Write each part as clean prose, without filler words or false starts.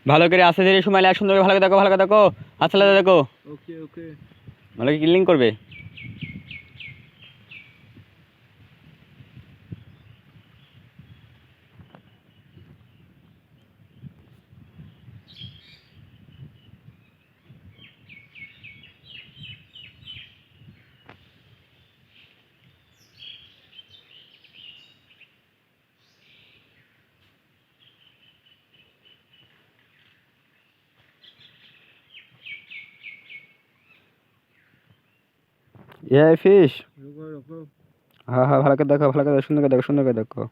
ভালো করে আস্তে ধীরে সময় লাগে, সুন্দর করে ভালো করে দেখো, ভালো করে দেখো, আচ্ছা দেখো। ওকে ওকে। ভালো করে ক্লিন করবে। ফিশ। রুকো রুকো। হ্যাঁ হ্যাঁ, ভালো করে দেখো, ভালো করে দেখো, সুন্দর করে দেখো, সুন্দর করে দেখো।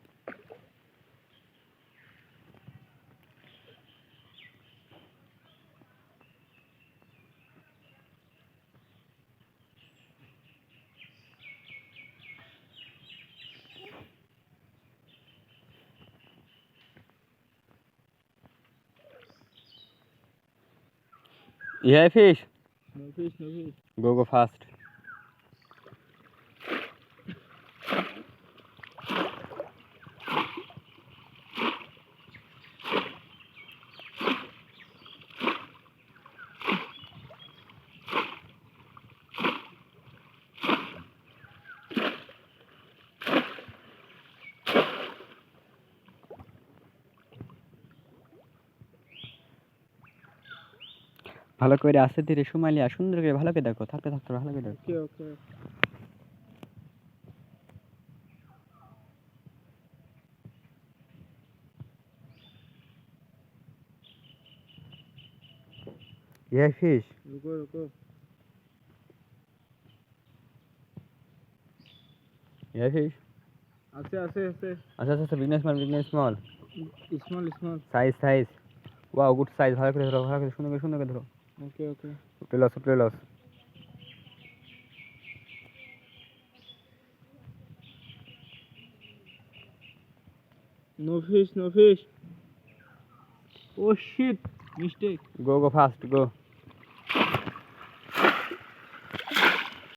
Fish. No fish no fish. Go fast. ভালো করে আস্তে ধীরে সময় লিয়া সুন্দর করে ভালো করে দেখো, থাকতে থাকতে ভালো করে দেখো। Okay okay. ফিশ। রুকো রুকো। ফিশ। আছে আছে আছে। আচ্ছা আচ্ছা, bigness small. Small small. Size. Wow, good size. ভালো করে ধরো, ভালো করে সুন্দর করে ধরো। Okay okay. উপরে loss. No fish no fish. Oh shit, mistake. Go fast, গো।